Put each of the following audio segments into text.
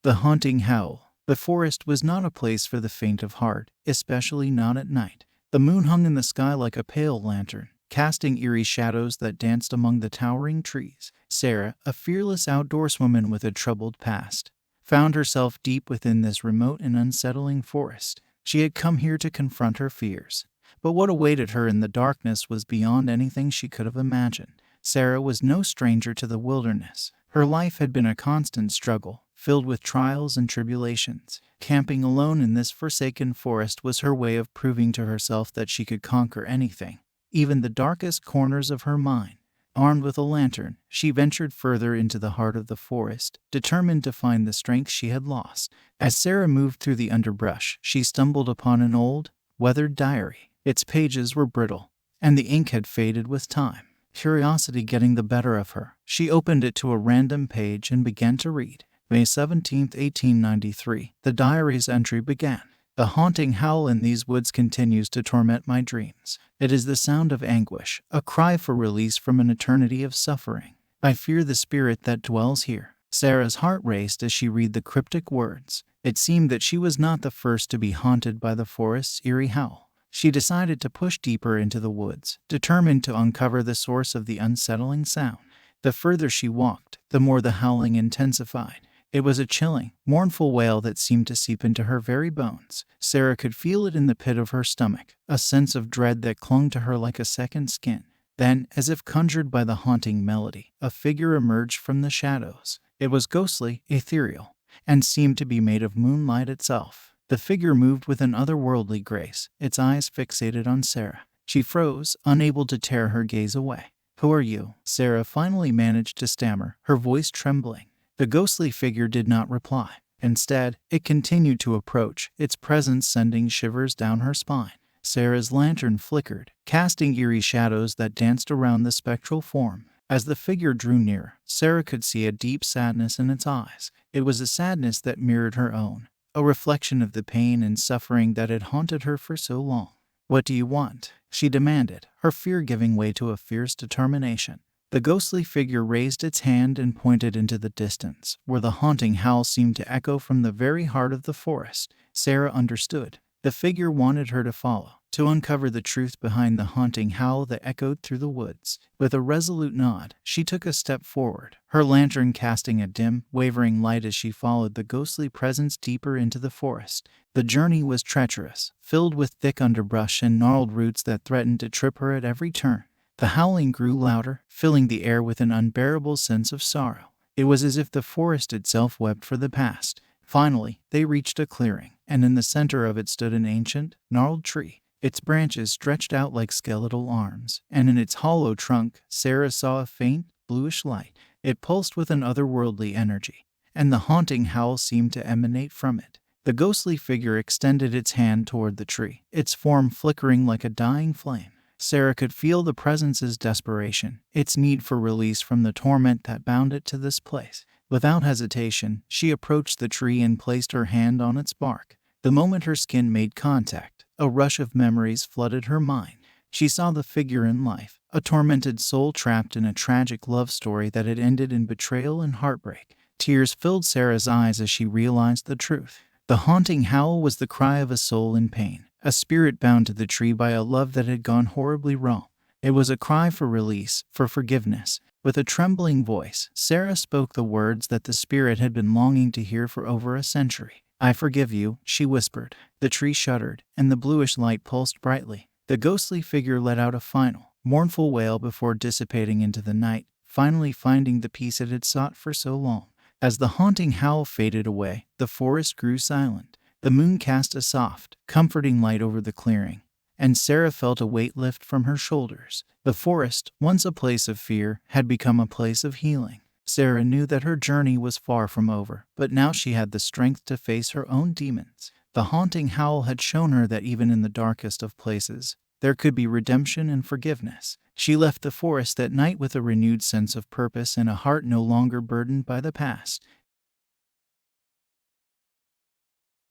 The haunting howl. The forest was not a place for the faint of heart, especially not at night. The moon hung in the sky like a pale lantern, casting eerie shadows that danced among the towering trees. Sarah, a fearless outdoorswoman with a troubled past, found herself deep within this remote and unsettling forest. She had come here to confront her fears, but what awaited her in the darkness was beyond anything she could have imagined. Sarah was no stranger to the wilderness. Her life had been a constant struggle, filled with trials and tribulations. Camping alone in this forsaken forest was her way of proving to herself that she could conquer anything, even the darkest corners of her mind. Armed with a lantern, she ventured further into the heart of the forest, determined to find the strength she had lost. As Sarah moved through the underbrush, she stumbled upon an old, weathered diary. Its pages were brittle, and the ink had faded with time. Curiosity getting the better of her, she opened it to a random page and began to read. May 17, 1893. The diary's entry began. The haunting howl in these woods continues to torment my dreams. It is the sound of anguish, a cry for release from an eternity of suffering. I fear the spirit that dwells here. Sarah's heart raced as she read the cryptic words. It seemed that she was not the first to be haunted by the forest's eerie howl. She decided to push deeper into the woods, determined to uncover the source of the unsettling sound. The further she walked, the more the howling intensified. It was a chilling, mournful wail that seemed to seep into her very bones. Sarah could feel it in the pit of her stomach, a sense of dread that clung to her like a second skin. Then, as if conjured by the haunting melody, a figure emerged from the shadows. It was ghostly, ethereal, and seemed to be made of moonlight itself. The figure moved with an otherworldly grace, its eyes fixated on Sarah. She froze, unable to tear her gaze away. "Who are you?" Sarah finally managed to stammer, her voice trembling. The ghostly figure did not reply. Instead, it continued to approach, its presence sending shivers down her spine. Sarah's lantern flickered, casting eerie shadows that danced around the spectral form. As the figure drew near, Sarah could see a deep sadness in its eyes. It was a sadness that mirrored her own, a reflection of the pain and suffering that had haunted her for so long. "What do you want?" she demanded, her fear giving way to a fierce determination. The ghostly figure raised its hand and pointed into the distance, where the haunting howl seemed to echo from the very heart of the forest. Sarah understood. The figure wanted her to follow, to uncover the truth behind the haunting howl that echoed through the woods. With a resolute nod, she took a step forward, her lantern casting a dim, wavering light as she followed the ghostly presence deeper into the forest. The journey was treacherous, filled with thick underbrush and gnarled roots that threatened to trip her at every turn. The howling grew louder, filling the air with an unbearable sense of sorrow. It was as if the forest itself wept for the past. Finally, they reached a clearing, and in the center of it stood an ancient, gnarled tree. Its branches stretched out like skeletal arms, and in its hollow trunk, Sarah saw a faint, bluish light. It pulsed with an otherworldly energy, and the haunting howl seemed to emanate from it. The ghostly figure extended its hand toward the tree, its form flickering like a dying flame. Sarah could feel the presence's desperation, its need for release from the torment that bound it to this place. Without hesitation, she approached the tree and placed her hand on its bark. The moment her skin made contact, a rush of memories flooded her mind. She saw the figure in life, a tormented soul trapped in a tragic love story that had ended in betrayal and heartbreak. Tears filled Sarah's eyes as she realized the truth. The haunting howl was the cry of a soul in pain, a spirit bound to the tree by a love that had gone horribly wrong. It was a cry for release, for forgiveness. With a trembling voice, Sarah spoke the words that the spirit had been longing to hear for over a century. "I forgive you," she whispered. The tree shuddered, and the bluish light pulsed brightly. The ghostly figure let out a final, mournful wail before dissipating into the night, finally finding the peace it had sought for so long. As the haunting howl faded away, the forest grew silent. The moon cast a soft, comforting light over the clearing, and Sarah felt a weight lift from her shoulders. The forest, once a place of fear, had become a place of healing. Sarah knew that her journey was far from over, but now she had the strength to face her own demons. The haunting howl had shown her that even in the darkest of places, there could be redemption and forgiveness. She left the forest that night with a renewed sense of purpose and a heart no longer burdened by the past.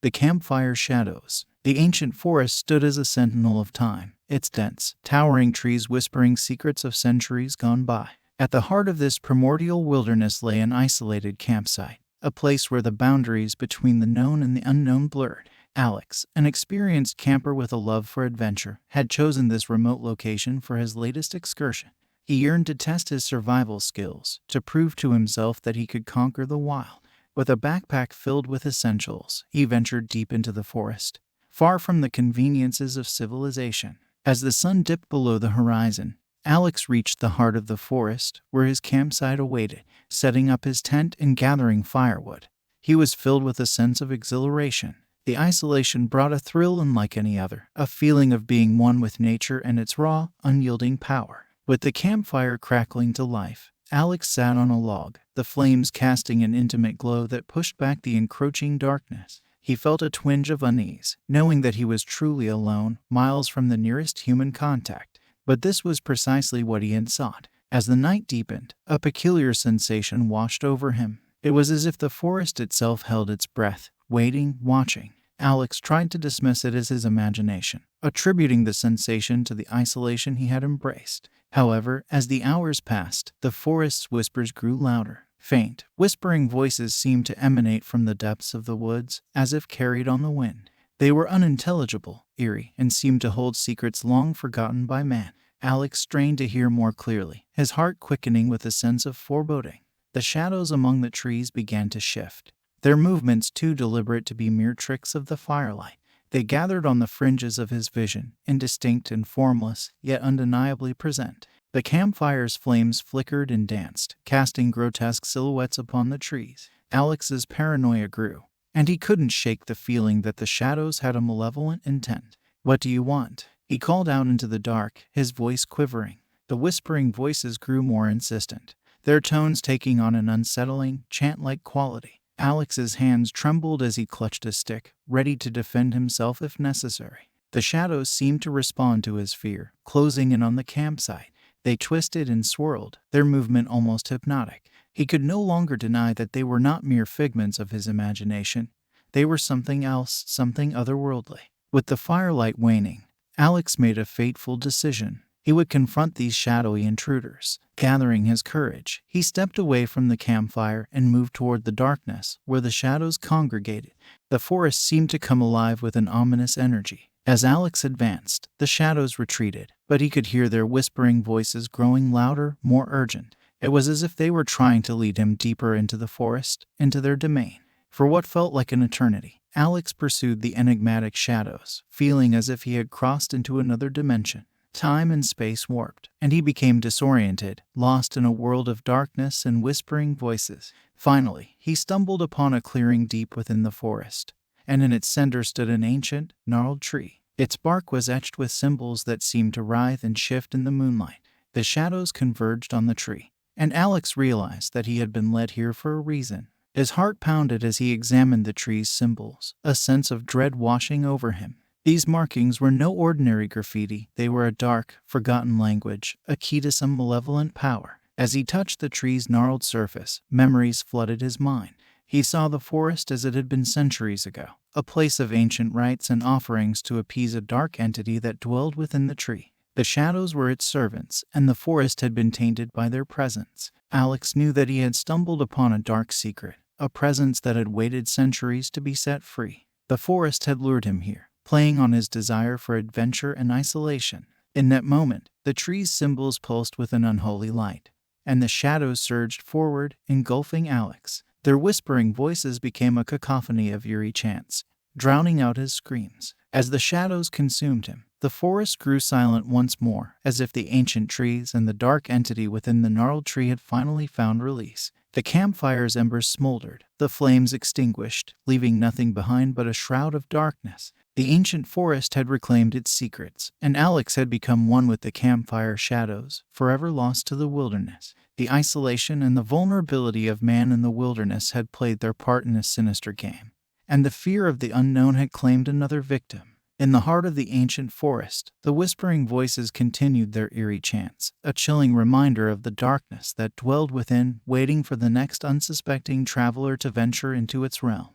The campfire shadows. The ancient forest stood as a sentinel of time, its dense, towering trees whispering secrets of centuries gone by. At the heart of this primordial wilderness lay an isolated campsite, a place where the boundaries between the known and the unknown blurred. Alex, an experienced camper with a love for adventure, had chosen this remote location for his latest excursion. He yearned to test his survival skills, to prove to himself that he could conquer the wild. With a backpack filled with essentials, he ventured deep into the forest, far from the conveniences of civilization. As the sun dipped below the horizon, Alex reached the heart of the forest, where his campsite awaited. Setting up his tent and gathering firewood, he was filled with a sense of exhilaration. The isolation brought a thrill unlike any other, a feeling of being one with nature and its raw, unyielding power. With the campfire crackling to life, Alex sat on a log, the flames casting an intimate glow that pushed back the encroaching darkness. He felt a twinge of unease, knowing that he was truly alone, miles from the nearest human contact. But this was precisely what he had sought. As the night deepened, a peculiar sensation washed over him. It was as if the forest itself held its breath, waiting, watching. Alex tried to dismiss it as his imagination, attributing the sensation to the isolation he had embraced. However, as the hours passed, the forest's whispers grew louder. Faint, whispering voices seemed to emanate from the depths of the woods, as if carried on the wind. They were unintelligible, eerie, and seemed to hold secrets long forgotten by man. Alex strained to hear more clearly, his heart quickening with a sense of foreboding. The shadows among the trees began to shift, their movements too deliberate to be mere tricks of the firelight. They gathered on the fringes of his vision, indistinct and formless, yet undeniably present. The campfire's flames flickered and danced, casting grotesque silhouettes upon the trees. Alex's paranoia grew, and he couldn't shake the feeling that the shadows had a malevolent intent. "What do you want?" he called out into the dark, his voice quivering. The whispering voices grew more insistent, their tones taking on an unsettling, chant-like quality. Alex's hands trembled as he clutched a stick, ready to defend himself if necessary. The shadows seemed to respond to his fear, closing in on the campsite. They twisted and swirled, their movement almost hypnotic. He could no longer deny that they were not mere figments of his imagination. They were something else, something otherworldly. With the firelight waning, Alex made a fateful decision. He would confront these shadowy intruders. Gathering his courage, he stepped away from the campfire and moved toward the darkness, where the shadows congregated. The forest seemed to come alive with an ominous energy. As Alex advanced, the shadows retreated, but he could hear their whispering voices growing louder, more urgent. It was as if they were trying to lead him deeper into the forest, into their domain. For what felt like an eternity, Alex pursued the enigmatic shadows, feeling as if he had crossed into another dimension. Time and space warped, and he became disoriented, lost in a world of darkness and whispering voices. Finally, he stumbled upon a clearing deep within the forest, and in its center stood an ancient, gnarled tree. Its bark was etched with symbols that seemed to writhe and shift in the moonlight. The shadows converged on the tree, and Alex realized that he had been led here for a reason. His heart pounded as he examined the tree's symbols, a sense of dread washing over him. These markings were no ordinary graffiti. They were a dark, forgotten language, a key to some malevolent power. As he touched the tree's gnarled surface, memories flooded his mind. He saw the forest as it had been centuries ago, a place of ancient rites and offerings to appease a dark entity that dwelled within the tree. The shadows were its servants, and the forest had been tainted by their presence. Alex knew that he had stumbled upon a dark secret, a presence that had waited centuries to be set free. The forest had lured him here, playing on his desire for adventure and isolation. In that moment, the tree's symbols pulsed with an unholy light, and the shadows surged forward, engulfing Alex. Their whispering voices became a cacophony of eerie chants, drowning out his screams. As the shadows consumed him, the forest grew silent once more, as if the ancient trees and the dark entity within the gnarled tree had finally found release. The campfire's embers smoldered, the flames extinguished, leaving nothing behind but a shroud of darkness. The ancient forest had reclaimed its secrets, and Alex had become one with the campfire shadows, forever lost to the wilderness. The isolation and the vulnerability of man in the wilderness had played their part in a sinister game, and the fear of the unknown had claimed another victim. In the heart of the ancient forest, the whispering voices continued their eerie chants, a chilling reminder of the darkness that dwelled within, waiting for the next unsuspecting traveler to venture into its realm.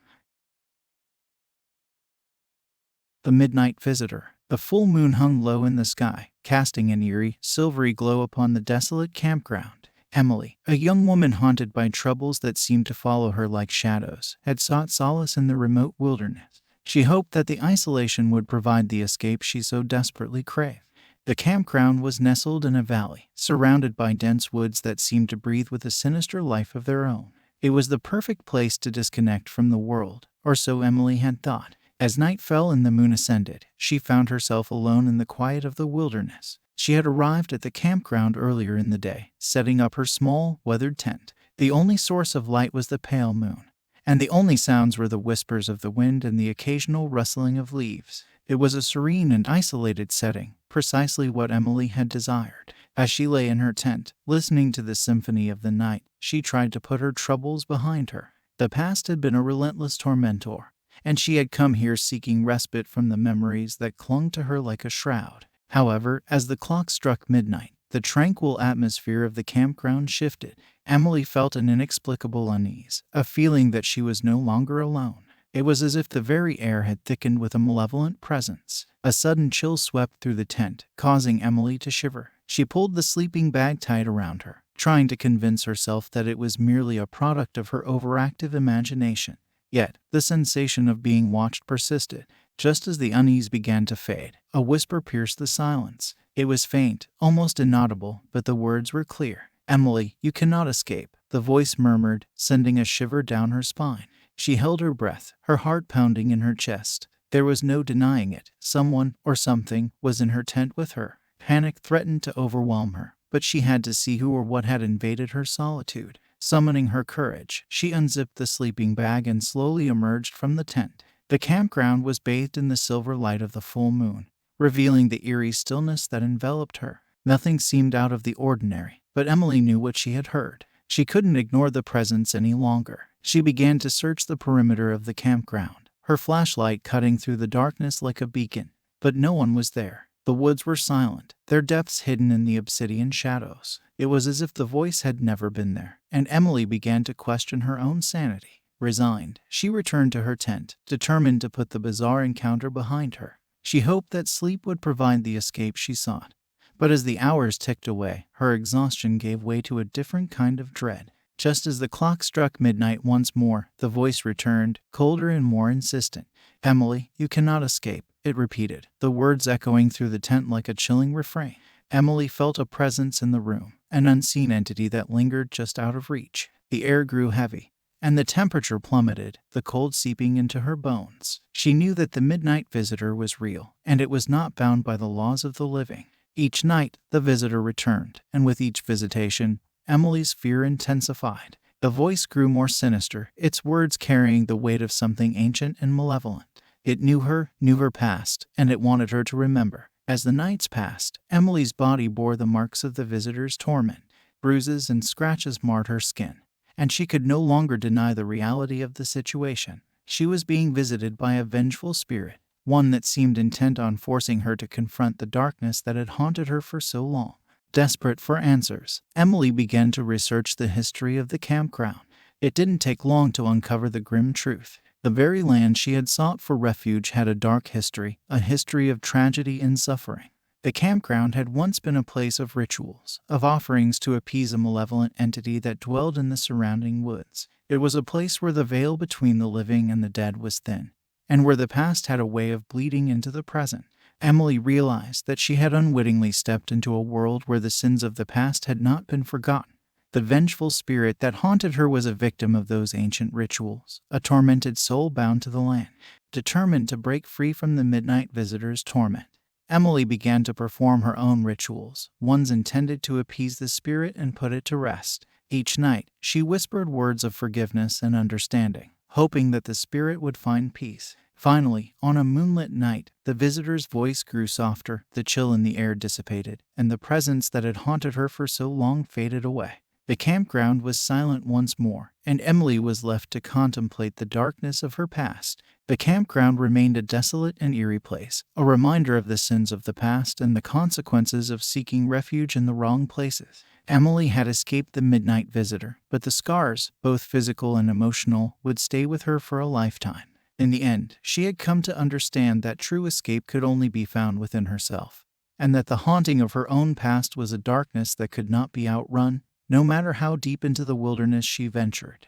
The Midnight Visitor. The full moon hung low in the sky, casting an eerie, silvery glow upon the desolate campground. Emily, a young woman haunted by troubles that seemed to follow her like shadows, had sought solace in the remote wilderness. She hoped that the isolation would provide the escape she so desperately craved. The campground was nestled in a valley, surrounded by dense woods that seemed to breathe with a sinister life of their own. It was the perfect place to disconnect from the world, or so Emily had thought. As night fell and the moon ascended, she found herself alone in the quiet of the wilderness. She had arrived at the campground earlier in the day, setting up her small, weathered tent. The only source of light was the pale moon, and the only sounds were the whispers of the wind and the occasional rustling of leaves. It was a serene and isolated setting, precisely what Emily had desired. As she lay in her tent, listening to the symphony of the night, she tried to put her troubles behind her. The past had been a relentless tormentor, and she had come here seeking respite from the memories that clung to her like a shroud. However, as the clock struck midnight, the tranquil atmosphere of the campground shifted. Emily felt an inexplicable unease, a feeling that she was no longer alone. It was as if the very air had thickened with a malevolent presence. A sudden chill swept through the tent, causing Emily to shiver. She pulled the sleeping bag tight around her, trying to convince herself that it was merely a product of her overactive imagination. Yet, the sensation of being watched persisted. Just as the unease began to fade, a whisper pierced the silence. It was faint, almost inaudible, but the words were clear. "Emily, you cannot escape," the voice murmured, sending a shiver down her spine. She held her breath, her heart pounding in her chest. There was no denying it. Someone, or something, was in her tent with her. Panic threatened to overwhelm her, but she had to see who or what had invaded her solitude. Summoning her courage, she unzipped the sleeping bag and slowly emerged from the tent. The campground was bathed in the silver light of the full moon, revealing the eerie stillness that enveloped her. Nothing seemed out of the ordinary, but Emily knew what she had heard. She couldn't ignore the presence any longer. She began to search the perimeter of the campground, her flashlight cutting through the darkness like a beacon. But no one was there. The woods were silent, their depths hidden in the obsidian shadows. It was as if the voice had never been there, and Emily began to question her own sanity. Resigned, she returned to her tent, determined to put the bizarre encounter behind her. She hoped that sleep would provide the escape she sought. But as the hours ticked away, her exhaustion gave way to a different kind of dread. Just as the clock struck midnight once more, the voice returned, colder and more insistent. "Emily, you cannot escape," it repeated, the words echoing through the tent like a chilling refrain. Emily felt a presence in the room, an unseen entity that lingered just out of reach. The air grew heavy, and the temperature plummeted, the cold seeping into her bones. She knew that the midnight visitor was real, and it was not bound by the laws of the living. Each night, the visitor returned, and with each visitation, Emily's fear intensified. The voice grew more sinister, its words carrying the weight of something ancient and malevolent. It knew her past, and it wanted her to remember. As the nights passed, Emily's body bore the marks of the visitor's torment. Bruises and scratches marred her skin, and she could no longer deny the reality of the situation. She was being visited by a vengeful spirit, one that seemed intent on forcing her to confront the darkness that had haunted her for so long. Desperate for answers, Emily began to research the history of the campground. It didn't take long to uncover the grim truth. The very land she had sought for refuge had a dark history, a history of tragedy and suffering. The campground had once been a place of rituals, of offerings to appease a malevolent entity that dwelled in the surrounding woods. It was a place where the veil between the living and the dead was thin, and where the past had a way of bleeding into the present. Emily realized that she had unwittingly stepped into a world where the sins of the past had not been forgotten. The vengeful spirit that haunted her was a victim of those ancient rituals, a tormented soul bound to the land. Determined to break free from the midnight visitor's torment, Emily began to perform her own rituals, ones intended to appease the spirit and put it to rest. Each night, she whispered words of forgiveness and understanding, hoping that the spirit would find peace. Finally, on a moonlit night, the visitor's voice grew softer, the chill in the air dissipated, and the presence that had haunted her for so long faded away. The campground was silent once more, and Emily was left to contemplate the darkness of her past. The campground remained a desolate and eerie place, a reminder of the sins of the past and the consequences of seeking refuge in the wrong places. Emily had escaped the midnight visitor, but the scars, both physical and emotional, would stay with her for a lifetime. In the end, she had come to understand that true escape could only be found within herself, and that the haunting of her own past was a darkness that could not be outrun no matter how deep into the wilderness she ventured.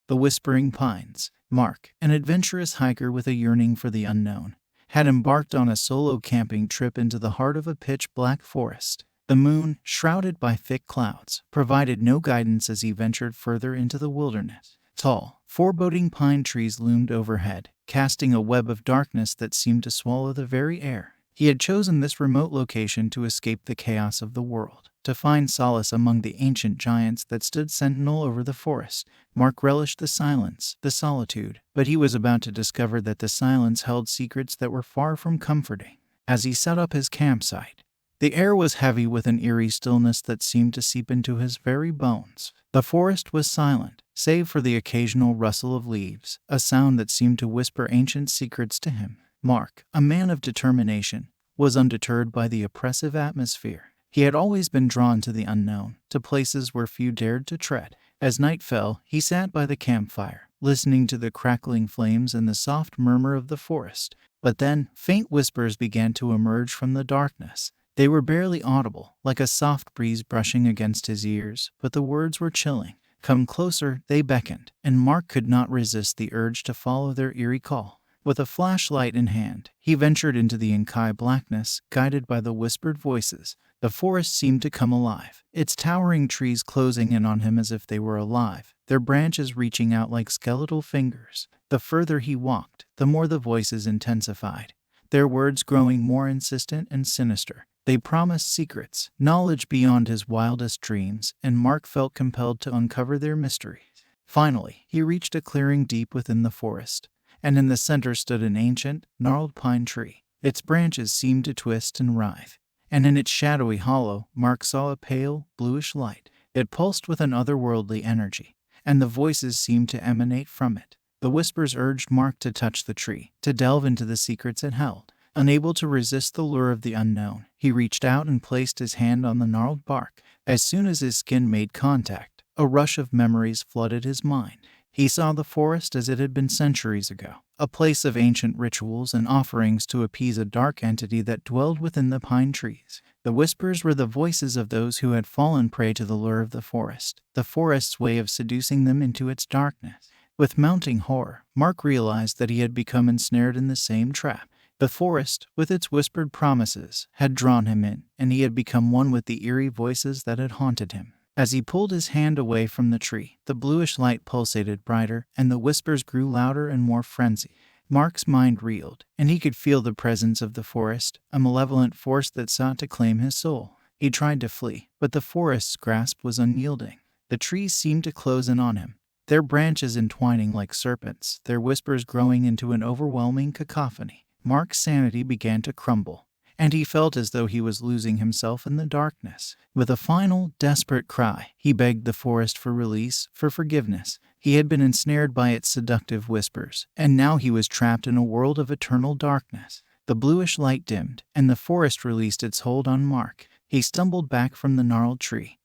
The Whispering Pines. Mark, an adventurous hiker with a yearning for the unknown, had embarked on a solo camping trip into the heart of a pitch-black forest. The moon, shrouded by thick clouds, provided no guidance as he ventured further into the wilderness. Tall, foreboding pine trees loomed overhead, casting a web of darkness that seemed to swallow the very air. He had chosen this remote location to escape the chaos of the world, to find solace among the ancient giants that stood sentinel over the forest. Mark relished the silence, the solitude, but he was about to discover that the silence held secrets that were far from comforting. As he set up his campsite, the air was heavy with an eerie stillness that seemed to seep into his very bones. The forest was silent, save for the occasional rustle of leaves, a sound that seemed to whisper ancient secrets to him. Mark, a man of determination, was undeterred by the oppressive atmosphere. He had always been drawn to the unknown, to places where few dared to tread. As night fell, he sat by the campfire, listening to the crackling flames and the soft murmur of the forest. But then, faint whispers began to emerge from the darkness. They were barely audible, like a soft breeze brushing against his ears, but the words were chilling. Come closer, they beckoned, and Mark could not resist the urge to follow their eerie call. With a flashlight in hand, he ventured into the inky blackness, guided by the whispered voices. The forest seemed to come alive, its towering trees closing in on him as if they were alive, their branches reaching out like skeletal fingers. The further he walked, the more the voices intensified, their words growing more insistent and sinister. They promised secrets, knowledge beyond his wildest dreams, and Mark felt compelled to uncover their mysteries. Finally, he reached a clearing deep within the forest, and in the center stood an ancient, gnarled pine tree. Its branches seemed to twist and writhe, and in its shadowy hollow, Mark saw a pale, bluish light. It pulsed with an otherworldly energy, and the voices seemed to emanate from it. The whispers urged Mark to touch the tree, to delve into the secrets it held. Unable to resist the lure of the unknown, he reached out and placed his hand on the gnarled bark. As soon as his skin made contact, a rush of memories flooded his mind. He saw the forest as it had been centuries ago, a place of ancient rituals and offerings to appease a dark entity that dwelled within the pine trees. The whispers were the voices of those who had fallen prey to the lure of the forest's way of seducing them into its darkness. With mounting horror, Mark realized that he had become ensnared in the same trap. The forest, with its whispered promises, had drawn him in, and he had become one with the eerie voices that had haunted him. As he pulled his hand away from the tree, the bluish light pulsated brighter, and the whispers grew louder and more frenzied. Mark's mind reeled, and he could feel the presence of the forest, a malevolent force that sought to claim his soul. He tried to flee, but the forest's grasp was unyielding. The trees seemed to close in on him, their branches entwining like serpents, their whispers growing into an overwhelming cacophony. Mark's sanity began to crumble, and he felt as though he was losing himself in the darkness. With a final, desperate cry, he begged the forest for release, for forgiveness. He had been ensnared by its seductive whispers, and now he was trapped in a world of eternal darkness. The bluish light dimmed, and the forest released its hold on Mark. He stumbled back from the gnarled tree,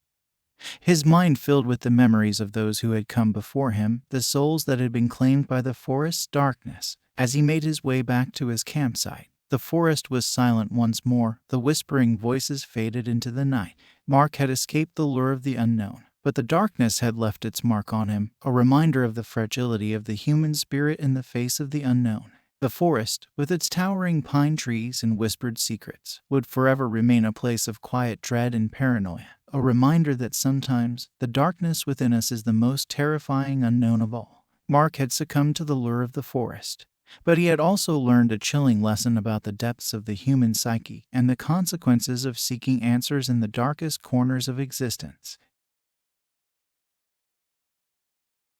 his mind filled with the memories of those who had come before him, the souls that had been claimed by the forest's darkness. As he made his way back to his campsite, the forest was silent once more. The whispering voices faded into the night. Mark had escaped the lure of the unknown, but the darkness had left its mark on him, a reminder of the fragility of the human spirit in the face of the unknown. The forest, with its towering pine trees and whispered secrets, would forever remain a place of quiet dread and paranoia, a reminder that sometimes the darkness within us is the most terrifying unknown of all. Mark had succumbed to the lure of the forest, but he had also learned a chilling lesson about the depths of the human psyche and the consequences of seeking answers in the darkest corners of existence.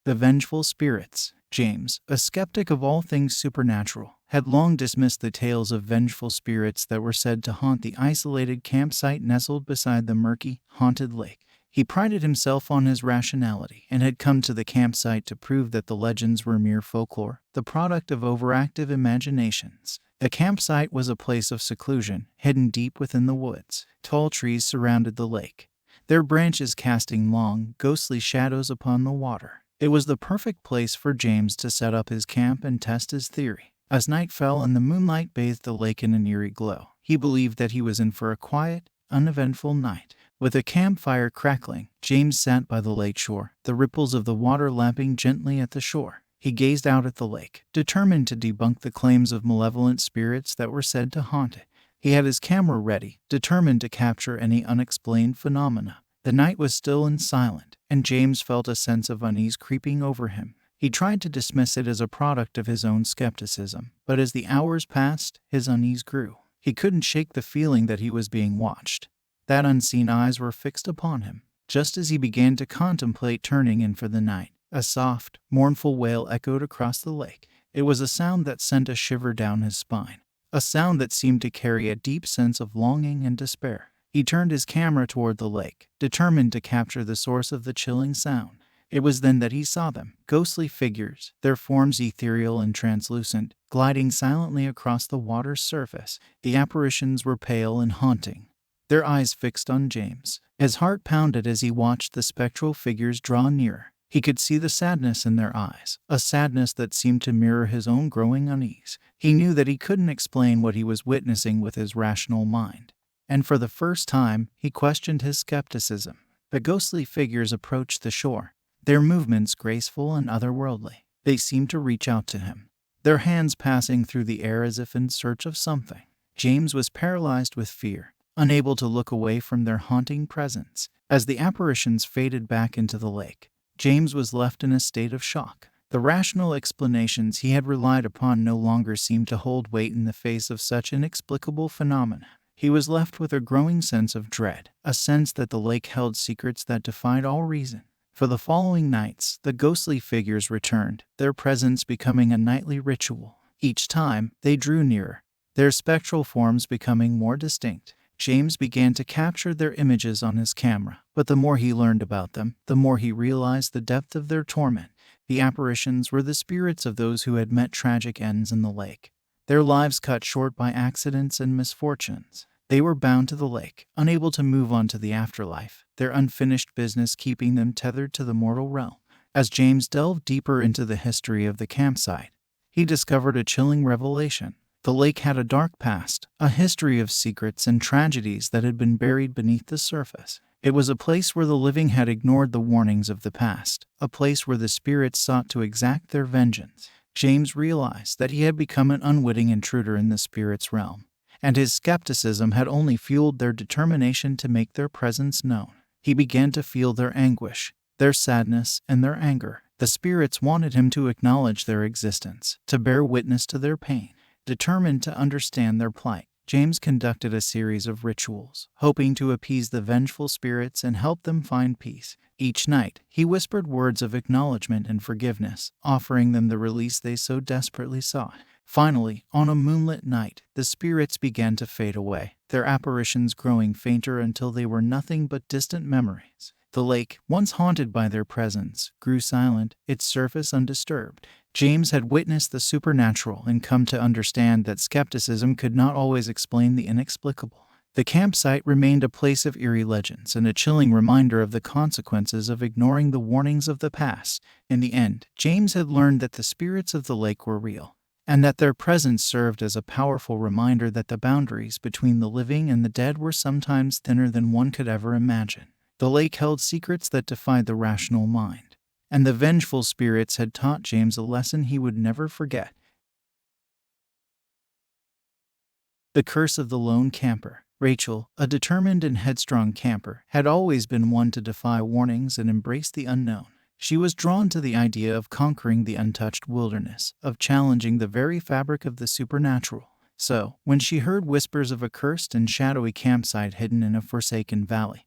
The Vengeful Spirits. James, a skeptic of all things supernatural, had long dismissed the tales of vengeful spirits that were said to haunt the isolated campsite nestled beside the murky, haunted lake. He prided himself on his rationality and had come to the campsite to prove that the legends were mere folklore, the product of overactive imaginations. The campsite was a place of seclusion, hidden deep within the woods. Tall trees surrounded the lake, their branches casting long, ghostly shadows upon the water. It was the perfect place for James to set up his camp and test his theory. As night fell and the moonlight bathed the lake in an eerie glow, he believed that he was in for a quiet, uneventful night. With a campfire crackling, James sat by the lake shore, the ripples of the water lapping gently at the shore. He gazed out at the lake, determined to debunk the claims of malevolent spirits that were said to haunt it. He had his camera ready, determined to capture any unexplained phenomena. The night was still and silent, and James felt a sense of unease creeping over him. He tried to dismiss it as a product of his own skepticism, but as the hours passed, his unease grew. He couldn't shake the feeling that he was being watched, that unseen eyes were fixed upon him. Just as he began to contemplate turning in for the night, a soft, mournful wail echoed across the lake. It was a sound that sent a shiver down his spine, a sound that seemed to carry a deep sense of longing and despair. He turned his camera toward the lake, determined to capture the source of the chilling sound. It was then that he saw them, ghostly figures, their forms ethereal and translucent, gliding silently across the water's surface. The apparitions were pale and haunting, their eyes fixed on James. His heart pounded as he watched the spectral figures draw nearer. He could see the sadness in their eyes, a sadness that seemed to mirror his own growing unease. He knew that he couldn't explain what he was witnessing with his rational mind, and for the first time, he questioned his skepticism. The ghostly figures approached the shore, their movements graceful and otherworldly. They seemed to reach out to him, their hands passing through the air as if in search of something. James was paralyzed with fear, unable to look away from their haunting presence. As the apparitions faded back into the lake, James was left in a state of shock. The rational explanations he had relied upon no longer seemed to hold weight in the face of such inexplicable phenomena. He was left with a growing sense of dread, a sense that the lake held secrets that defied all reason. For the following nights, the ghostly figures returned, their presence becoming a nightly ritual. Each time, they drew nearer, their spectral forms becoming more distinct. James began to capture their images on his camera, but the more he learned about them, the more he realized the depth of their torment. The apparitions were the spirits of those who had met tragic ends in the lake, their lives cut short by accidents and misfortunes. They were bound to the lake, unable to move on to the afterlife, their unfinished business keeping them tethered to the mortal realm. As James delved deeper into the history of the campsite, he discovered a chilling revelation. The lake had a dark past, a history of secrets and tragedies that had been buried beneath the surface. It was a place where the living had ignored the warnings of the past, a place where the spirits sought to exact their vengeance. James realized that he had become an unwitting intruder in the spirits' realm, and his skepticism had only fueled their determination to make their presence known. He began to feel their anguish, their sadness, and their anger. The spirits wanted him to acknowledge their existence, to bear witness to their pain. Determined to understand their plight, James conducted a series of rituals, hoping to appease the vengeful spirits and help them find peace. Each night, he whispered words of acknowledgement and forgiveness, offering them the release they so desperately sought. Finally, on a moonlit night, the spirits began to fade away, their apparitions growing fainter until they were nothing but distant memories. The lake, once haunted by their presence, grew silent, its surface undisturbed. James had witnessed the supernatural and come to understand that skepticism could not always explain the inexplicable. The campsite remained a place of eerie legends and a chilling reminder of the consequences of ignoring the warnings of the past. In the end, James had learned that the spirits of the lake were real, and that their presence served as a powerful reminder that the boundaries between the living and the dead were sometimes thinner than one could ever imagine. The lake held secrets that defied the rational mind, and the vengeful spirits had taught James a lesson he would never forget. The curse of the lone camper. Rachel, a determined and headstrong camper, had always been one to defy warnings and embrace the unknown. She was drawn to the idea of conquering the untouched wilderness, of challenging the very fabric of the supernatural. So, when she heard whispers of a cursed and shadowy campsite hidden in a forsaken valley,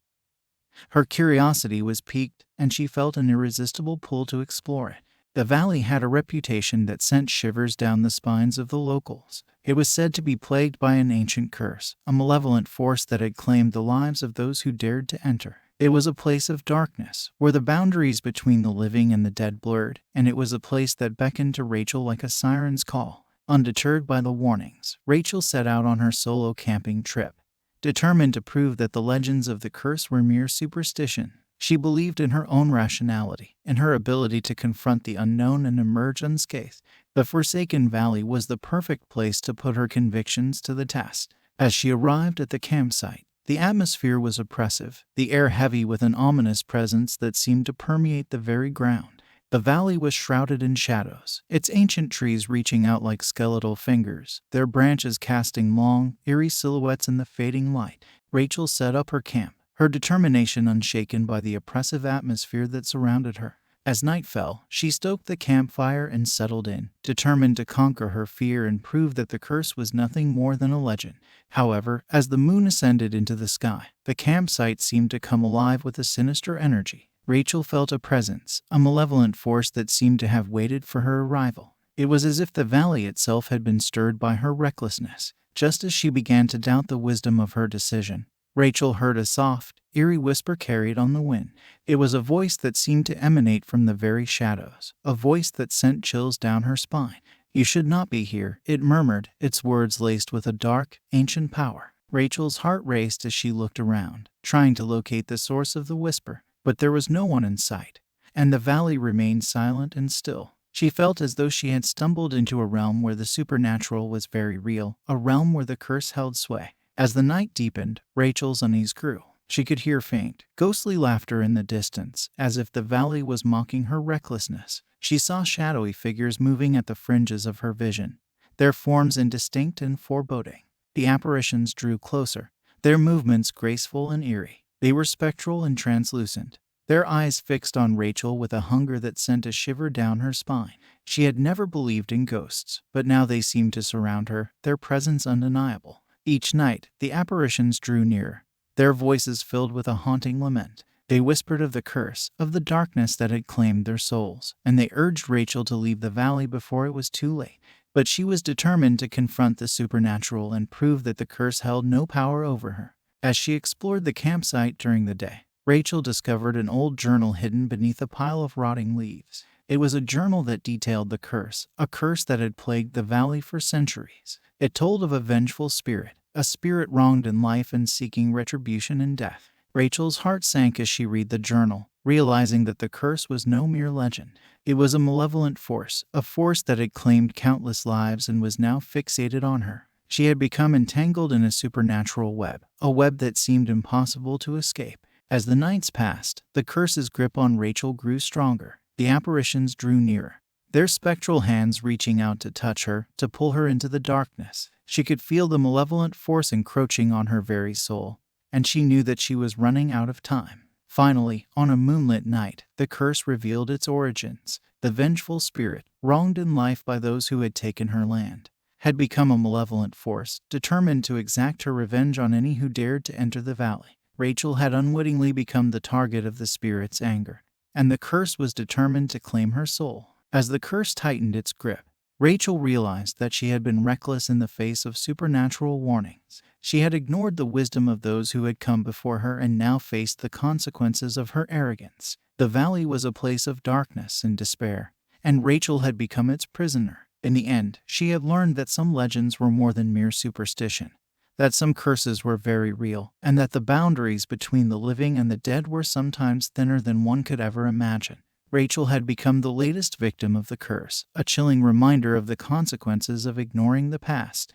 her curiosity was piqued, and she felt an irresistible pull to explore it. The valley had a reputation that sent shivers down the spines of the locals. It was said to be plagued by an ancient curse, a malevolent force that had claimed the lives of those who dared to enter. It was a place of darkness, where the boundaries between the living and the dead blurred, and it was a place that beckoned to Rachel like a siren's call. Undeterred by the warnings, Rachel set out on her solo camping trip, determined to prove that the legends of the curse were mere superstition. She believed in her own rationality, in her ability to confront the unknown and emerge unscathed. The Forsaken Valley was the perfect place to put her convictions to the test. As she arrived at the campsite, The atmosphere was oppressive, the air heavy with an ominous presence that seemed to permeate the very ground. The valley was shrouded in shadows, its ancient trees reaching out like skeletal fingers, their branches casting long, eerie silhouettes in the fading light. Rachel set up her camp, her determination unshaken by the oppressive atmosphere that surrounded her. As night fell, she stoked the campfire and settled in, determined to conquer her fear and prove that the curse was nothing more than a legend. However, as the moon ascended into the sky, the campsite seemed to come alive with a sinister energy. Rachel felt a presence, a malevolent force that seemed to have waited for her arrival. It was as if the valley itself had been stirred by her recklessness. Just as she began to doubt the wisdom of her decision, Rachel heard a soft, eerie whisper carried on the wind. It was a voice that seemed to emanate from the very shadows, a voice that sent chills down her spine. "You should not be here," it murmured, its words laced with a dark, ancient power. Rachel's heart raced as she looked around, trying to locate the source of the whisper. But there was no one in sight, and the valley remained silent and still. She felt as though she had stumbled into a realm where the supernatural was very real, a realm where the curse held sway. As the night deepened, Rachel's unease grew. She could hear faint, ghostly laughter in the distance, as if the valley was mocking her recklessness. She saw shadowy figures moving at the fringes of her vision, their forms indistinct and foreboding. The apparitions drew closer, their movements graceful and eerie. They were spectral and translucent, their eyes fixed on Rachel with a hunger that sent a shiver down her spine. She had never believed in ghosts, but now they seemed to surround her, their presence undeniable. Each night, the apparitions drew nearer, their voices filled with a haunting lament. They whispered of the curse, of the darkness that had claimed their souls, and they urged Rachel to leave the valley before it was too late. But she was determined to confront the supernatural and prove that the curse held no power over her. As she explored the campsite during the day, Rachel discovered an old journal hidden beneath a pile of rotting leaves. It was a journal that detailed the curse, a curse that had plagued the valley for centuries. It told of a vengeful spirit, a spirit wronged in life and seeking retribution in death. Rachel's heart sank as she read the journal, realizing that the curse was no mere legend. It was a malevolent force, a force that had claimed countless lives and was now fixated on her. She had become entangled in a supernatural web, a web that seemed impossible to escape. As the nights passed, the curse's grip on Rachel grew stronger. The apparitions drew nearer, their spectral hands reaching out to touch her, to pull her into the darkness. She could feel the malevolent force encroaching on her very soul, and she knew that she was running out of time. Finally, on a moonlit night, the curse revealed its origins. The vengeful spirit, wronged in life by those who had taken her land, had become a malevolent force, determined to exact her revenge on any who dared to enter the valley. Rachel had unwittingly become the target of the spirit's anger, and the curse was determined to claim her soul. As the curse tightened its grip, Rachel realized that she had been reckless in the face of supernatural warnings. She had ignored the wisdom of those who had come before her and now faced the consequences of her arrogance. The valley was a place of darkness and despair, and Rachel had become its prisoner. In the end, she had learned that some legends were more than mere superstition, that some curses were very real, and that the boundaries between the living and the dead were sometimes thinner than one could ever imagine. Rachel had become the latest victim of the curse, a chilling reminder of the consequences of ignoring the past.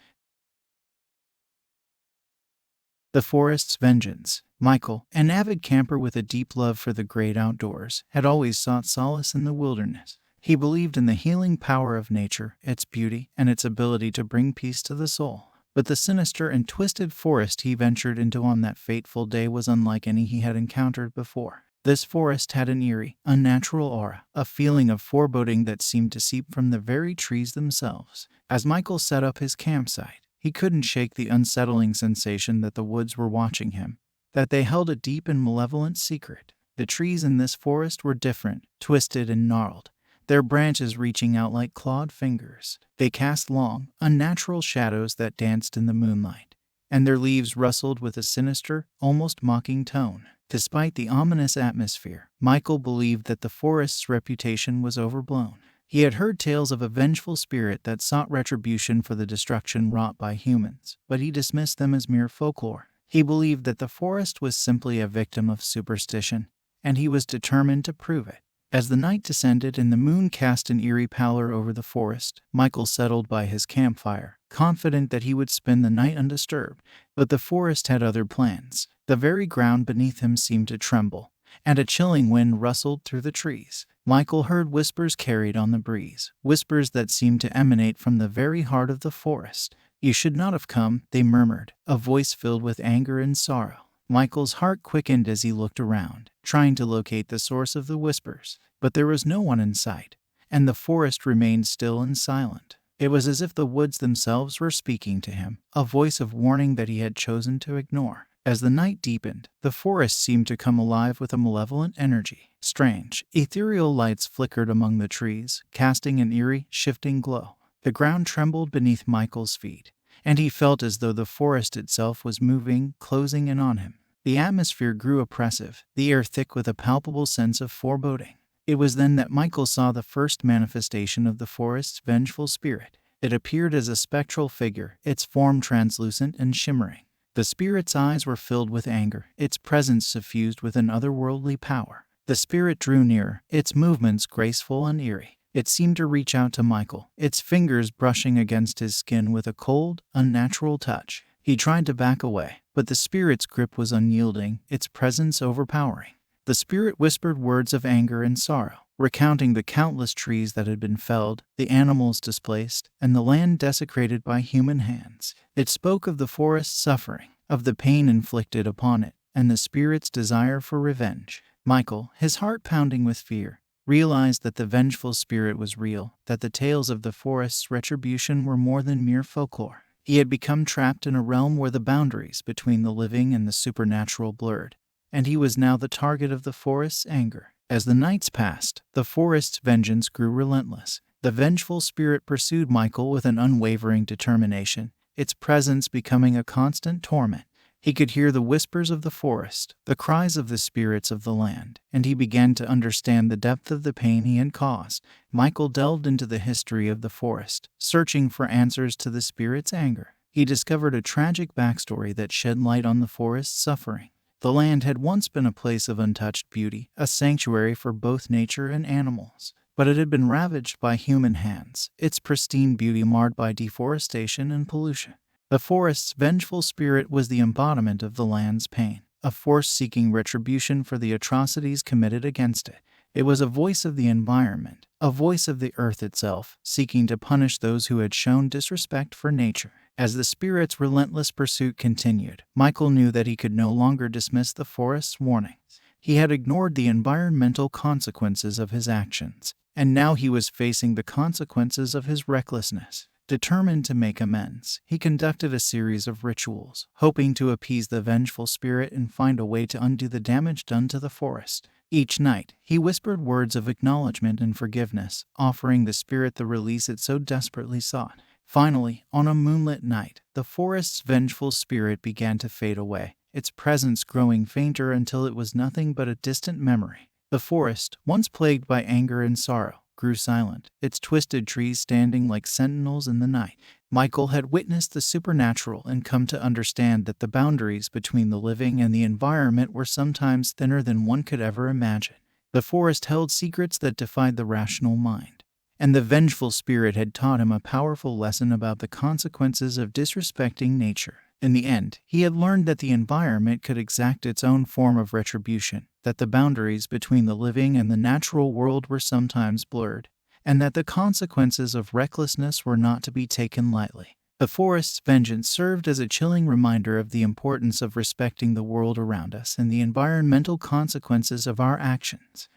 The Forest's Vengeance. Michael, an avid camper with a deep love for the great outdoors, had always sought solace in the wilderness. He believed in the healing power of nature, its beauty, and its ability to bring peace to the soul. But the sinister and twisted forest he ventured into on that fateful day was unlike any he had encountered before. This forest had an eerie, unnatural aura, a feeling of foreboding that seemed to seep from the very trees themselves. As Michael set up his campsite, he couldn't shake the unsettling sensation that the woods were watching him, that they held a deep and malevolent secret. The trees in this forest were different, twisted and gnarled, their branches reaching out like clawed fingers. They cast long, unnatural shadows that danced in the moonlight, and their leaves rustled with a sinister, almost mocking tone. Despite the ominous atmosphere, Michael believed that the forest's reputation was overblown. He had heard tales of a vengeful spirit that sought retribution for the destruction wrought by humans, but he dismissed them as mere folklore. He believed that the forest was simply a victim of superstition, and he was determined to prove it. As the night descended and the moon cast an eerie pallor over the forest, Michael settled by his campfire, confident that he would spend the night undisturbed. But the forest had other plans. The very ground beneath him seemed to tremble, and a chilling wind rustled through the trees. Michael heard whispers carried on the breeze, whispers that seemed to emanate from the very heart of the forest. "You should not have come," they murmured, a voice filled with anger and sorrow. Michael's heart quickened as he looked around, trying to locate the source of the whispers. But there was no one in sight, and the forest remained still and silent. It was as if the woods themselves were speaking to him, a voice of warning that he had chosen to ignore. As the night deepened, the forest seemed to come alive with a malevolent energy. Strange, ethereal lights flickered among the trees, casting an eerie, shifting glow. The ground trembled beneath Michael's feet, and he felt as though the forest itself was moving, closing in on him. The atmosphere grew oppressive, the air thick with a palpable sense of foreboding. It was then that Michael saw the first manifestation of the forest's vengeful spirit. It appeared as a spectral figure, its form translucent and shimmering. The spirit's eyes were filled with anger, its presence suffused with an otherworldly power. The spirit drew nearer, its movements graceful and eerie. It seemed to reach out to Michael, its fingers brushing against his skin with a cold, unnatural touch. He tried to back away, but the spirit's grip was unyielding, its presence overpowering. The spirit whispered words of anger and sorrow, recounting the countless trees that had been felled, the animals displaced, and the land desecrated by human hands. It spoke of the forest's suffering, of the pain inflicted upon it, and the spirit's desire for revenge. Michael, his heart pounding with fear, realized that the vengeful spirit was real, that the tales of the forest's retribution were more than mere folklore. He had become trapped in a realm where the boundaries between the living and the supernatural blurred, and he was now the target of the forest's anger. As the nights passed, the forest's vengeance grew relentless. The vengeful spirit pursued Michael with an unwavering determination, its presence becoming a constant torment. He could hear the whispers of the forest, the cries of the spirits of the land, and he began to understand the depth of the pain he had caused. Michael delved into the history of the forest, searching for answers to the spirit's anger. He discovered a tragic backstory that shed light on the forest's suffering. The land had once been a place of untouched beauty, a sanctuary for both nature and animals. But it had been ravaged by human hands, its pristine beauty marred by deforestation and pollution. The forest's vengeful spirit was the embodiment of the land's pain, a force seeking retribution for the atrocities committed against it. It was a voice of the environment, a voice of the earth itself, seeking to punish those who had shown disrespect for nature. As the spirit's relentless pursuit continued, Michael knew that he could no longer dismiss the forest's warnings. He had ignored the environmental consequences of his actions, and now he was facing the consequences of his recklessness. Determined to make amends, he conducted a series of rituals, hoping to appease the vengeful spirit and find a way to undo the damage done to the forest. Each night, he whispered words of acknowledgement and forgiveness, offering the spirit the release it so desperately sought. Finally, on a moonlit night, the forest's vengeful spirit began to fade away, its presence growing fainter until it was nothing but a distant memory. The forest, once plagued by anger and sorrow, grew silent, its twisted trees standing like sentinels in the night. Michael had witnessed the supernatural and come to understand that the boundaries between the living and the environment were sometimes thinner than one could ever imagine. The forest held secrets that defied the rational mind, and the vengeful spirit had taught him a powerful lesson about the consequences of disrespecting nature. In the end, he had learned that the environment could exact its own form of retribution, that the boundaries between the living and the natural world were sometimes blurred, and that the consequences of recklessness were not to be taken lightly. The forest's vengeance served as a chilling reminder of the importance of respecting the world around us and the environmental consequences of our actions.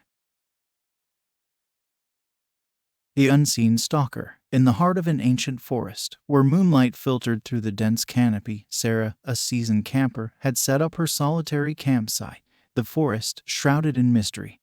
The unseen stalker. In the heart of an ancient forest, where moonlight filtered through the dense canopy, Sarah, a seasoned camper, had set up her solitary campsite. The forest, shrouded in mystery,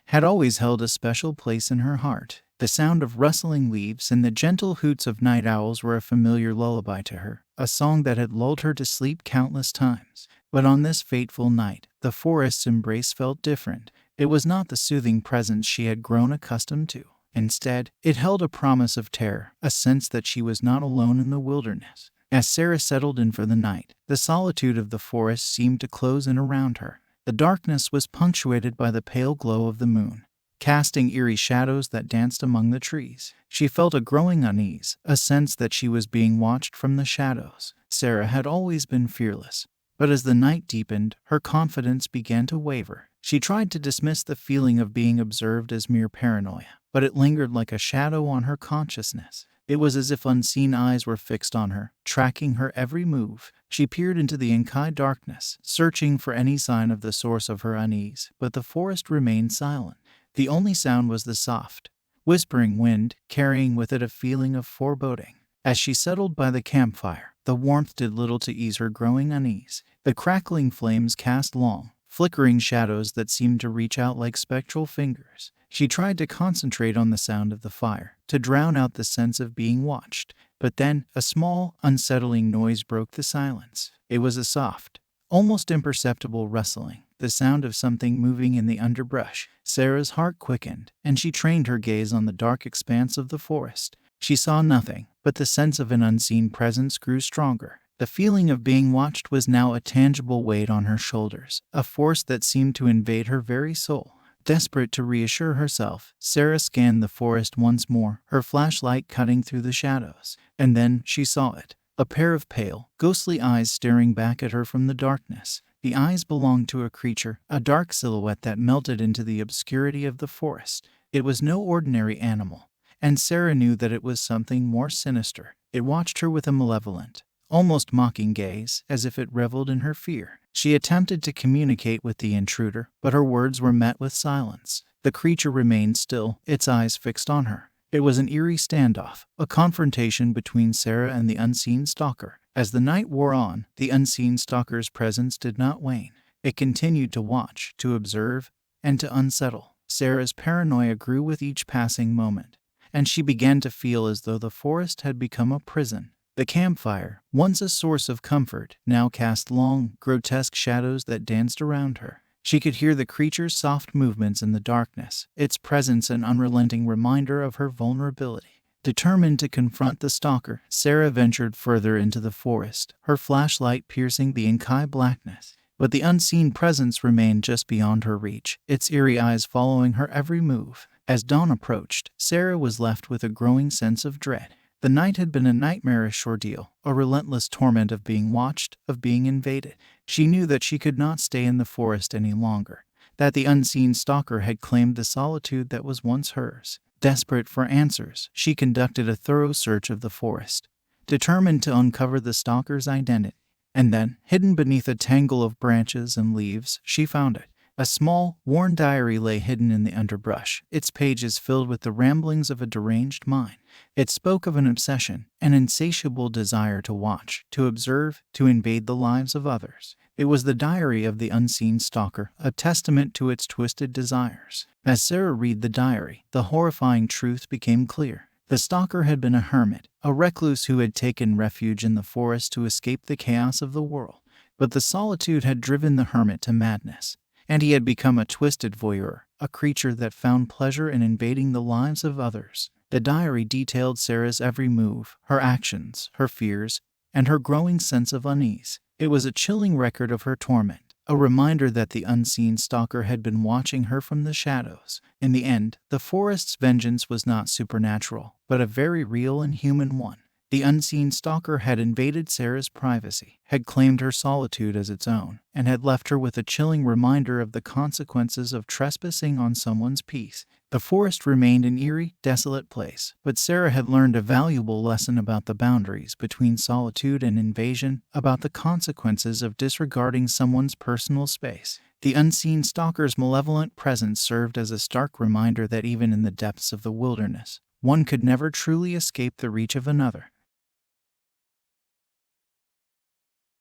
had always held a special place in her heart. The sound of rustling leaves and the gentle hoots of night owls were a familiar lullaby to her, a song that had lulled her to sleep countless times. But on this fateful night, the forest's embrace felt different. It was not the soothing presence she had grown accustomed to. Instead, it held a promise of terror, a sense that she was not alone in the wilderness. As Sarah settled in for the night, the solitude of the forest seemed to close in around her. The darkness was punctuated by the pale glow of the moon, casting eerie shadows that danced among the trees. She felt a growing unease, a sense that she was being watched from the shadows. Sarah had always been fearless, but as the night deepened, her confidence began to waver. She tried to dismiss the feeling of being observed as mere paranoia, but it lingered like a shadow on her consciousness. It was as if unseen eyes were fixed on her, tracking her every move. She peered into the inky darkness, searching for any sign of the source of her unease, but the forest remained silent. The only sound was the soft, whispering wind, carrying with it a feeling of foreboding. As she settled by the campfire, the warmth did little to ease her growing unease. The crackling flames cast long, flickering shadows that seemed to reach out like spectral fingers. She tried to concentrate on the sound of the fire, to drown out the sense of being watched. But then, a small, unsettling noise broke the silence. It was a soft, almost imperceptible rustling, the sound of something moving in the underbrush. Sarah's heart quickened, and she trained her gaze on the dark expanse of the forest. She saw nothing, but the sense of an unseen presence grew stronger. The feeling of being watched was now a tangible weight on her shoulders, a force that seemed to invade her very soul. Desperate to reassure herself, Sarah scanned the forest once more, her flashlight cutting through the shadows. And then she saw it, a pair of pale, ghostly eyes staring back at her from the darkness. The eyes belonged to a creature, a dark silhouette that melted into the obscurity of the forest. It was no ordinary animal, and Sarah knew that it was something more sinister. It watched her with a malevolent, almost mocking gaze, as if it reveled in her fear. She attempted to communicate with the intruder, but her words were met with silence. The creature remained still, its eyes fixed on her. It was an eerie standoff, a confrontation between Sarah and the unseen stalker. As the night wore on, the unseen stalker's presence did not wane. It continued to watch, to observe, and to unsettle. Sarah's paranoia grew with each passing moment, and she began to feel as though the forest had become a prison. The campfire, once a source of comfort, now cast long, grotesque shadows that danced around her. She could hear the creature's soft movements in the darkness, its presence an unrelenting reminder of her vulnerability. Determined to confront the stalker, Sarah ventured further into the forest, her flashlight piercing the inky blackness. But the unseen presence remained just beyond her reach, its eerie eyes following her every move. As dawn approached, Sarah was left with a growing sense of dread. The night had been a nightmarish ordeal, a relentless torment of being watched, of being invaded. She knew that she could not stay in the forest any longer, that the unseen stalker had claimed the solitude that was once hers. Desperate for answers, she conducted a thorough search of the forest, determined to uncover the stalker's identity. And then, hidden beneath a tangle of branches and leaves, she found it. A small, worn diary lay hidden in the underbrush, its pages filled with the ramblings of a deranged mind. It spoke of an obsession, an insatiable desire to watch, to observe, to invade the lives of others. It was the diary of the unseen stalker, a testament to its twisted desires. As Sarah read the diary, the horrifying truth became clear. The stalker had been a hermit, a recluse who had taken refuge in the forest to escape the chaos of the world. But the solitude had driven the hermit to madness, and he had become a twisted voyeur, a creature that found pleasure in invading the lives of others. The diary detailed Sarah's every move, her actions, her fears, and her growing sense of unease. It was a chilling record of her torment, a reminder that the unseen stalker had been watching her from the shadows. In the end, the forest's vengeance was not supernatural, but a very real and human one. The unseen stalker had invaded Sarah's privacy, had claimed her solitude as its own, and had left her with a chilling reminder of the consequences of trespassing on someone's peace. The forest remained an eerie, desolate place, but Sarah had learned a valuable lesson about the boundaries between solitude and invasion, about the consequences of disregarding someone's personal space. The unseen stalker's malevolent presence served as a stark reminder that even in the depths of the wilderness, one could never truly escape the reach of another.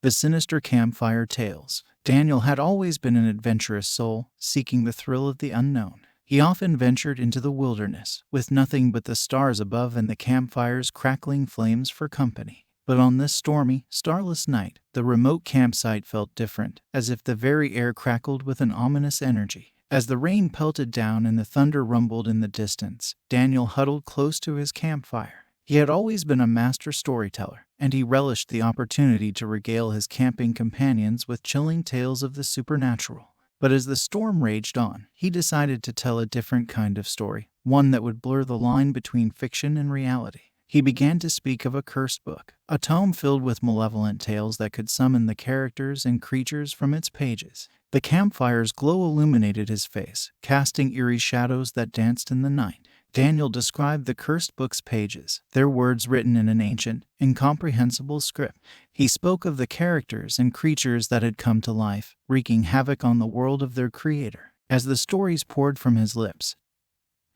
The Sinister Campfire Tales. Daniel had always been an adventurous soul, seeking the thrill of the unknown. He often ventured into the wilderness, with nothing but the stars above and the campfire's crackling flames for company. But on this stormy, starless night, the remote campsite felt different, as if the very air crackled with an ominous energy. As the rain pelted down and the thunder rumbled in the distance, Daniel huddled close to his campfire. He had always been a master storyteller, and he relished the opportunity to regale his camping companions with chilling tales of the supernatural. But as the storm raged on, he decided to tell a different kind of story, one that would blur the line between fiction and reality. He began to speak of a cursed book, a tome filled with malevolent tales that could summon the characters and creatures from its pages. The campfire's glow illuminated his face, casting eerie shadows that danced in the night. Daniel described the cursed book's pages, their words written in an ancient, incomprehensible script. He spoke of the characters and creatures that had come to life, wreaking havoc on the world of their creator. As the stories poured from his lips,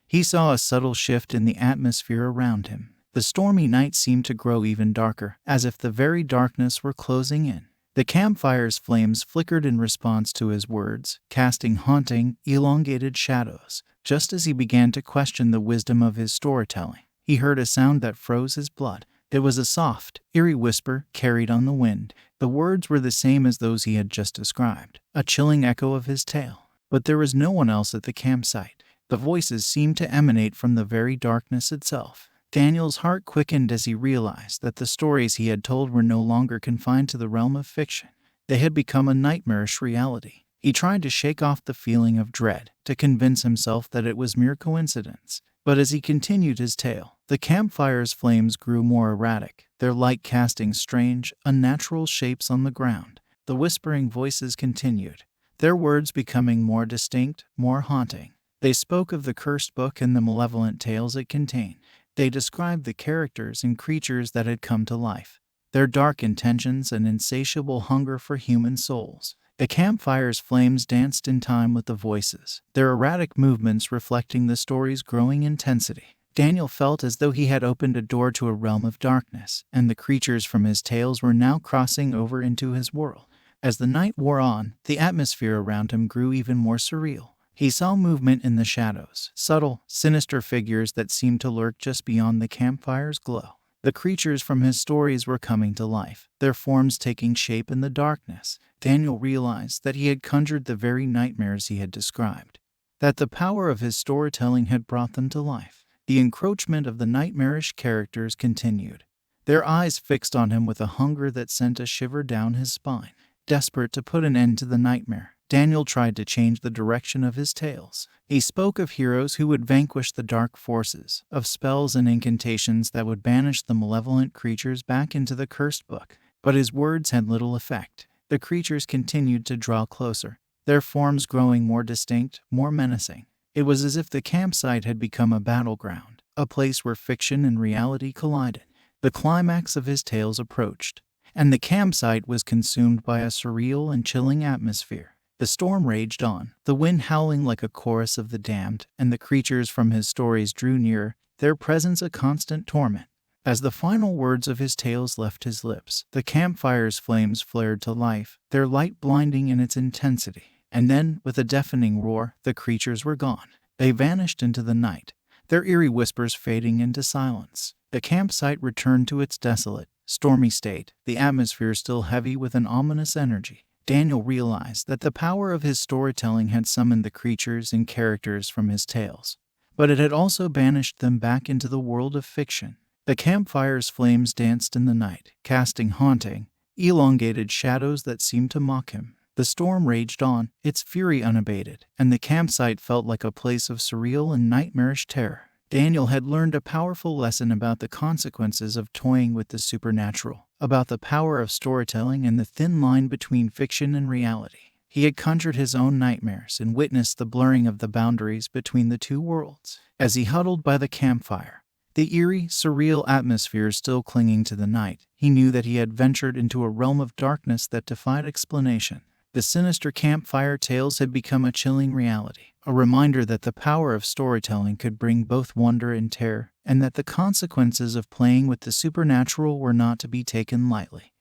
he saw a subtle shift in the atmosphere around him. The stormy night seemed to grow even darker, as if the very darkness were closing in. The campfire's flames flickered in response to his words, casting haunting, elongated shadows. Just as he began to question the wisdom of his storytelling, he heard a sound that froze his blood. It was a soft, eerie whisper carried on the wind. The words were the same as those he had just described, a chilling echo of his tale. But there was no one else at the campsite. The voices seemed to emanate from the very darkness itself. Daniel's heart quickened as he realized that the stories he had told were no longer confined to the realm of fiction. They had become a nightmarish reality. He tried to shake off the feeling of dread, to convince himself that it was mere coincidence. But as he continued his tale, the campfire's flames grew more erratic, their light casting strange, unnatural shapes on the ground. The whispering voices continued, their words becoming more distinct, more haunting. They spoke of the cursed book and the malevolent tales it contained. They described the characters and creatures that had come to life, their dark intentions and insatiable hunger for human souls. The campfire's flames danced in time with the voices, their erratic movements reflecting the story's growing intensity. Daniel felt as though he had opened a door to a realm of darkness, and the creatures from his tales were now crossing over into his world. As the night wore on, the atmosphere around him grew even more surreal. He saw movement in the shadows, subtle, sinister figures that seemed to lurk just beyond the campfire's glow. The creatures from his stories were coming to life, their forms taking shape in the darkness. Daniel realized that he had conjured the very nightmares he had described, that the power of his storytelling had brought them to life. The encroachment of the nightmarish characters continued, their eyes fixed on him with a hunger that sent a shiver down his spine. Desperate to put an end to the nightmare, Daniel tried to change the direction of his tales. He spoke of heroes who would vanquish the dark forces, of spells and incantations that would banish the malevolent creatures back into the cursed book. But his words had little effect. The creatures continued to draw closer, their forms growing more distinct, more menacing. It was as if the campsite had become a battleground, a place where fiction and reality collided. The climax of his tales approached, and the campsite was consumed by a surreal and chilling atmosphere. The storm raged on, the wind howling like a chorus of the damned, and the creatures from his stories drew nearer, their presence a constant torment. As the final words of his tales left his lips, the campfire's flames flared to life, their light blinding in its intensity. And then, with a deafening roar, the creatures were gone. They vanished into the night, their eerie whispers fading into silence. The campsite returned to its desolate, stormy state, the atmosphere still heavy with an ominous energy. Daniel realized that the power of his storytelling had summoned the creatures and characters from his tales, but it had also banished them back into the world of fiction. The campfire's flames danced in the night, casting haunting, elongated shadows that seemed to mock him. The storm raged on, its fury unabated, and the campsite felt like a place of surreal and nightmarish terror. Daniel had learned a powerful lesson about the consequences of toying with the supernatural, about the power of storytelling and the thin line between fiction and reality. He had conjured his own nightmares and witnessed the blurring of the boundaries between the two worlds. As he huddled by the campfire, the eerie, surreal atmosphere still clinging to the night, he knew that he had ventured into a realm of darkness that defied explanation. The sinister campfire tales had become a chilling reality, a reminder that the power of storytelling could bring both wonder and terror, and that the consequences of playing with the supernatural were not to be taken lightly.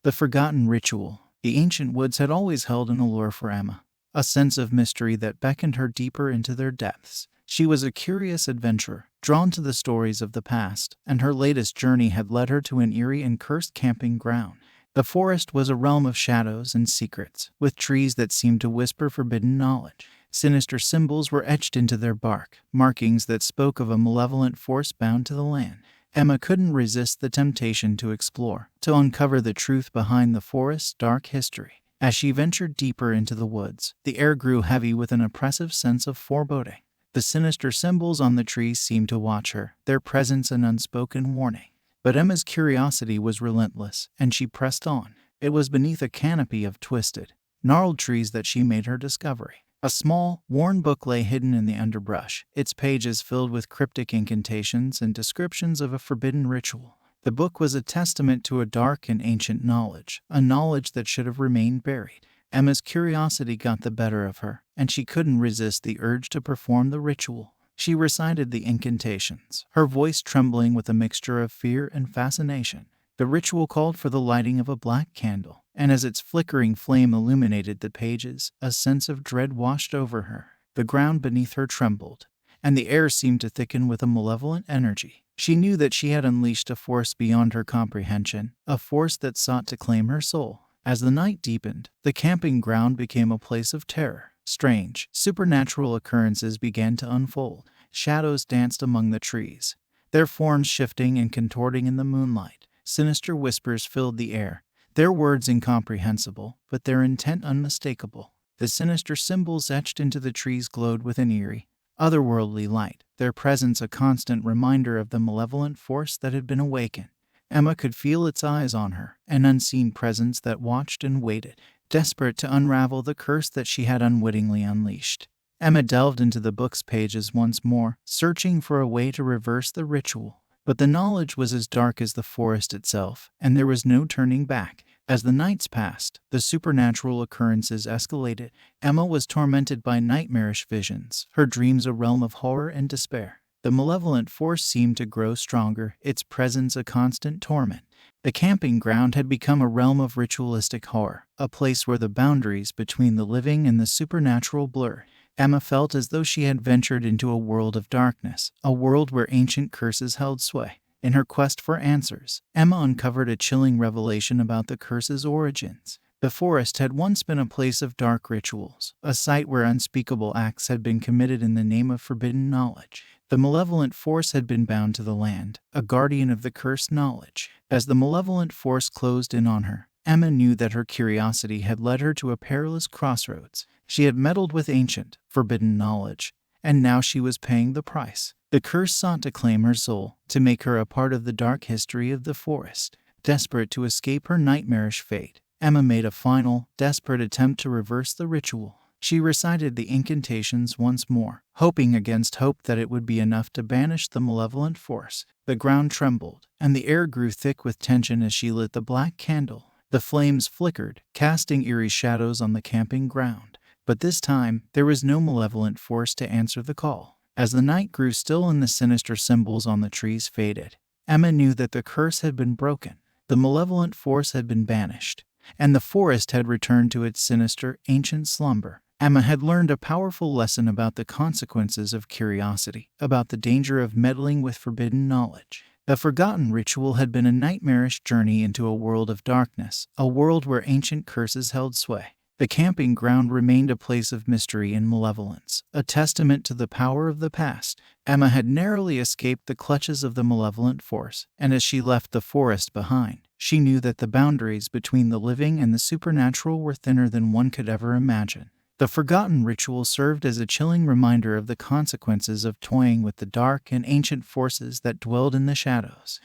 The Forgotten Ritual. The ancient woods had always held an allure for Emma, a sense of mystery that beckoned her deeper into their depths. She was a curious adventurer, drawn to the stories of the past, and her latest journey had led her to an eerie and cursed camping ground. The forest was a realm of shadows and secrets, with trees that seemed to whisper forbidden knowledge. Sinister symbols were etched into their bark, markings that spoke of a malevolent force bound to the land. Emma couldn't resist the temptation to explore, to uncover the truth behind the forest's dark history. As she ventured deeper into the woods, the air grew heavy with an oppressive sense of foreboding. The sinister symbols on the trees seemed to watch her, their presence an unspoken warning. But Emma's curiosity was relentless, and she pressed on. It was beneath a canopy of twisted, gnarled trees that she made her discovery. A small, worn book lay hidden in the underbrush, its pages filled with cryptic incantations and descriptions of a forbidden ritual. The book was a testament to a dark and ancient knowledge, a knowledge that should have remained buried. Emma's curiosity got the better of her, and she couldn't resist the urge to perform the ritual. She recited the incantations, her voice trembling with a mixture of fear and fascination. The ritual called for the lighting of a black candle, and as its flickering flame illuminated the pages, a sense of dread washed over her. The ground beneath her trembled, and the air seemed to thicken with a malevolent energy. She knew that she had unleashed a force beyond her comprehension, a force that sought to claim her soul. As the night deepened, the camping ground became a place of terror. Strange, supernatural occurrences began to unfold. Shadows danced among the trees, their forms shifting and contorting in the moonlight. Sinister whispers filled the air, their words incomprehensible, but their intent unmistakable. The sinister symbols etched into the trees glowed with an eerie, otherworldly light, their presence a constant reminder of the malevolent force that had been awakened. Emma could feel its eyes on her, an unseen presence that watched and waited, desperate to unravel the curse that she had unwittingly unleashed. Emma delved into the book's pages once more, searching for a way to reverse the ritual. But the knowledge was as dark as the forest itself, and there was no turning back. As the nights passed, the supernatural occurrences escalated. Emma was tormented by nightmarish visions, her dreams a realm of horror and despair. The malevolent force seemed to grow stronger, its presence a constant torment. The camping ground had become a realm of ritualistic horror, a place where the boundaries between the living and the supernatural blurred. Emma felt as though she had ventured into a world of darkness, a world where ancient curses held sway. In her quest for answers, Emma uncovered a chilling revelation about the curse's origins. The forest had once been a place of dark rituals, a site where unspeakable acts had been committed in the name of forbidden knowledge. The malevolent force had been bound to the land, a guardian of the cursed knowledge. As the malevolent force closed in on her, Emma knew that her curiosity had led her to a perilous crossroads. She had meddled with ancient, forbidden knowledge, and now she was paying the price. The curse sought to claim her soul, to make her a part of the dark history of the forest. Desperate to escape her nightmarish fate, Emma made a final, desperate attempt to reverse the ritual. She recited the incantations once more, hoping against hope that it would be enough to banish the malevolent force. The ground trembled, and the air grew thick with tension as she lit the black candle. The flames flickered, casting eerie shadows on the camping ground. But this time, there was no malevolent force to answer the call. As the night grew still and the sinister symbols on the trees faded, Emma knew that the curse had been broken. The malevolent force had been banished, and the forest had returned to its sinister, ancient slumber. Emma had learned a powerful lesson about the consequences of curiosity, about the danger of meddling with forbidden knowledge. The forgotten ritual had been a nightmarish journey into a world of darkness, a world where ancient curses held sway. The camping ground remained a place of mystery and malevolence, a testament to the power of the past. Emma had narrowly escaped the clutches of the malevolent force, and as she left the forest behind, she knew that the boundaries between the living and the supernatural were thinner than one could ever imagine. The forgotten ritual served as a chilling reminder of the consequences of toying with the dark and ancient forces that dwelled in the shadows.